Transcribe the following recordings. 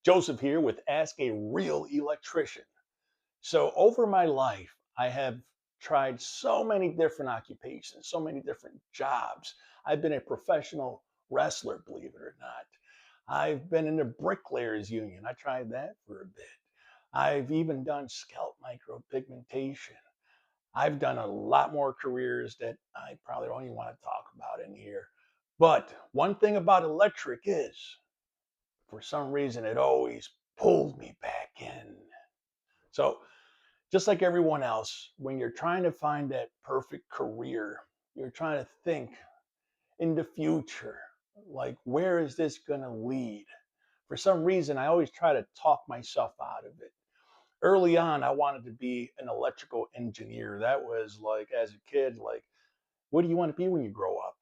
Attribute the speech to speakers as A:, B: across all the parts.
A: Joseph here with Ask a Real Electrician. So, over my life, I have tried so many different occupations, so many different jobs. I've been a professional wrestler, believe it or not. I've been in the Bricklayers Union. I tried that for a bit. I've even done scalp micropigmentation. I've done a lot more careers that I probably don't even want to talk about in here. But one thing about electric is, for some reason, it always pulled me back in. So, just like everyone else, when you're trying to find that perfect career, you're trying to think in the future, like, where is this going to lead? For some reason, I always try to talk myself out of it. Early on, I wanted to be an electrical engineer. That was like, as a kid, like, what do you want to be when you grow up?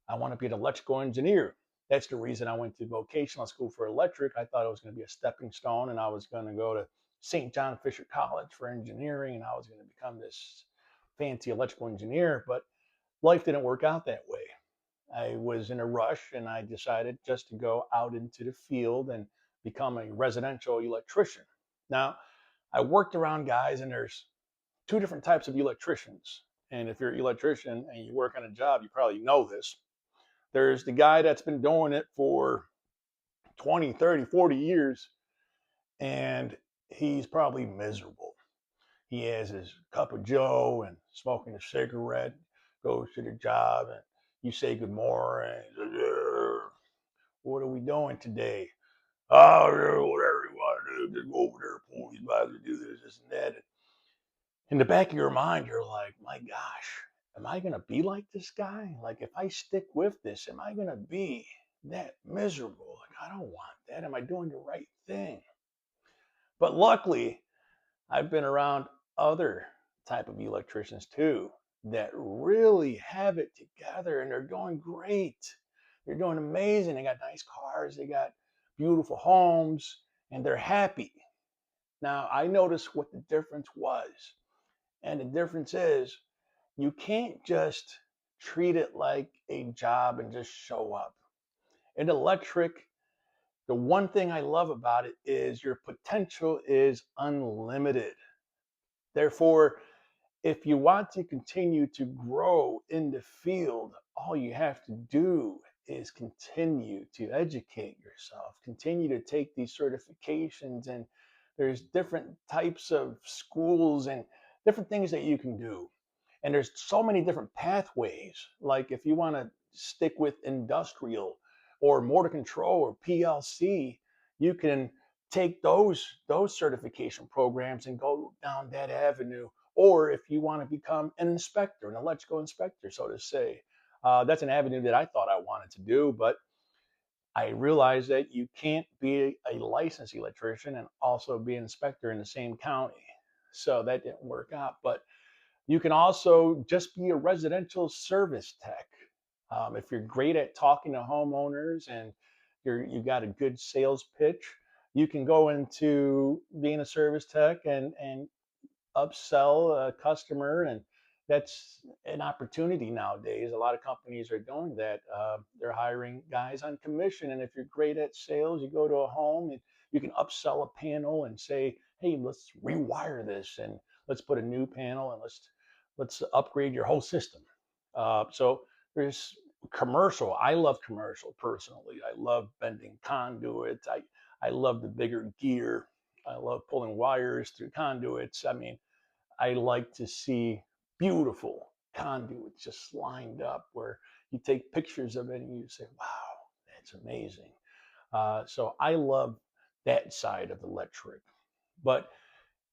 A: I want to be an electrical engineer. That's the reason I went to vocational school for electric. I thought it was going to be a stepping stone, and I was going to go to St. John Fisher College for engineering, and I was going to become this fancy electrical engineer. But life didn't work out that way. I was in a rush, and I decided just to go out into the field and become a residential electrician. Now, I worked around guys, and there's two different types of electricians. And if you're an electrician and you work on a job, you probably know this. There's the guy that's been doing it for 20, 30, 40 years, and he's probably miserable. He has his cup of joe and smoking a cigarette, goes to the job, and you say good morning. What are we doing today? Oh, whatever you want to do, just go over there, pull these guys to do this, and that. In the back of your mind, you're like, my gosh, am I going to be like this guy? Like, if I stick with this, am I going to be that miserable? Like, I don't want that. Am I doing the right thing? But luckily, I've been around other type of electricians too that really have it together and they're doing great. They're doing amazing. They got nice cars, they got beautiful homes, and they're happy. Now, I noticed what the difference was. And the difference is you can't just treat it like a job and just show up. In electric, the one thing I love about it is your potential is unlimited. Therefore, if you want to continue to grow in the field, all you have to do is continue to educate yourself, continue to take these certifications, and there's different types of schools and different things that you can do. And there's so many different pathways. Like if you want to stick with industrial or motor control or PLC, you can take those certification programs and go down that avenue. Or if you want to become an inspector, an electrical inspector, so to say, that's an avenue that I thought I wanted to do, but I realized that you can't be a licensed electrician and also be an inspector in the same county. So that didn't work out. But you can also just be a residential service tech. If you're great at talking to homeowners and you've got a good sales pitch, you can go into being a service tech and upsell a customer, and that's an opportunity nowadays. A lot of companies are doing that. They're hiring guys on commission, and if you're great at sales, you go to a home and you can upsell a panel and say, "Hey, let's rewire this and let's put a new panel and let's upgrade your whole system." So there's commercial. I love commercial personally. I love bending conduits. I love the bigger gear. I love pulling wires through conduits. I mean, I like to see beautiful conduits just lined up where you take pictures of it and you say, wow, that's amazing. So I love that side of electric. But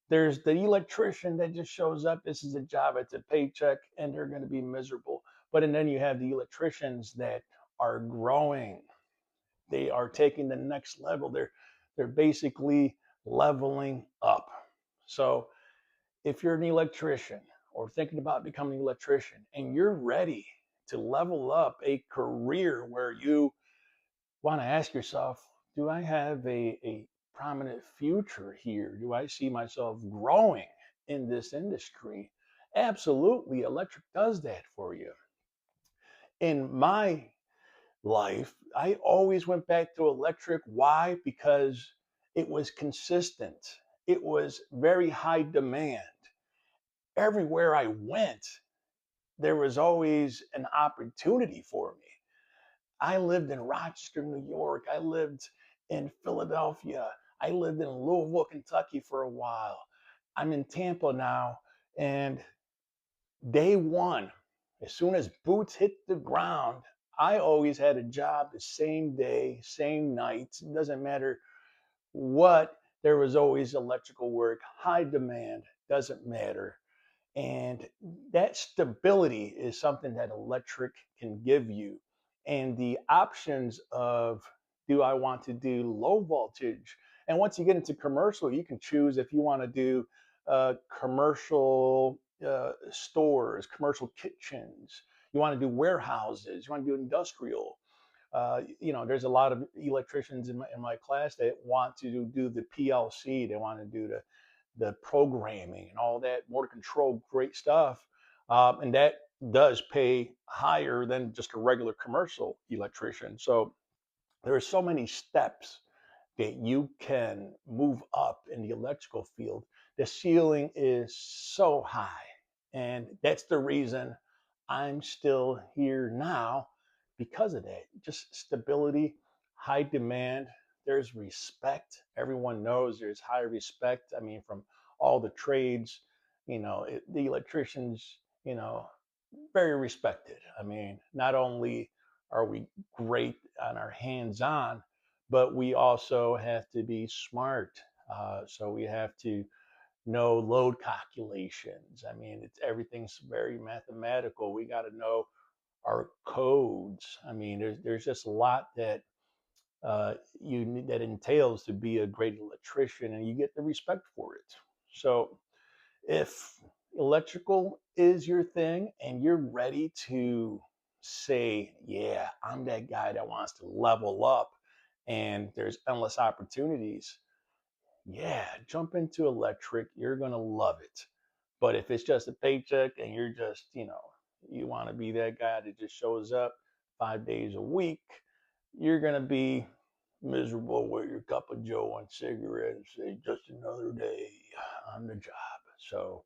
A: there's the electrician that just shows up. This is a job, it's a paycheck, and they're going to be miserable. But and then you have the electricians that are growing. They are taking the next level. They're basically leveling up. So if you're an electrician or thinking about becoming an electrician and you're ready to level up a career where you want to ask yourself, do I have a prominent future here? Do I see myself growing in this industry? Absolutely, electric does that for you. In my life, I always went back to electric. Why? Because It was consistent. It was very high demand. Everywhere I went, there was always an opportunity for me. I lived in Rochester, New York. I lived in Philadelphia. I lived in Louisville, Kentucky for a while. I'm in Tampa now. And day one, as soon as boots hit the ground, I always had a job the same day, same night. It doesn't matter what, there was always electrical work, high demand, doesn't matter. And that stability is something that electric can give you. And the options of, do I want to do low voltage? And once you get into commercial, you can choose if you want to do commercial stores, commercial kitchens, you want to do warehouses, you want to do industrial. There's a lot of electricians in my class that want to do the PLC, they want to do the programming and all that, motor control, great stuff. And that does pay higher than just a regular commercial electrician. So there are so many steps that you can move up in the electrical field. The ceiling is so high. And that's the reason I'm still here now, because of that. Just stability, high demand. There's respect. Everyone knows there's high respect. I mean, from all the trades, the electricians, very respected. I mean, not only are we great on our hands on, but we also have to be smart. So we have to know load calculations. I mean, everything's very mathematical. We got to know our codes. I mean, there's just a lot that that entails to be a great electrician, and you get the respect for it. So if electrical is your thing and you're ready to say, yeah, I'm that guy that wants to level up and there's endless opportunities, yeah, jump into electric. You're going to love it. But if it's just a paycheck and you're just, you want to be that guy that just shows up 5 days a week, you're going to be miserable with your cup of joe and cigarette and say, just another day on the job. So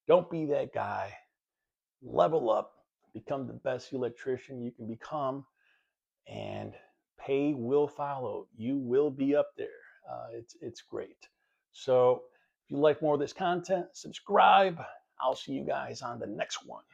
A: don't be that guy. Level up, become the best electrician you can become, and pay will follow. You will be up there. It's great. So if you like more of this content, subscribe. I'll see you guys on the next one.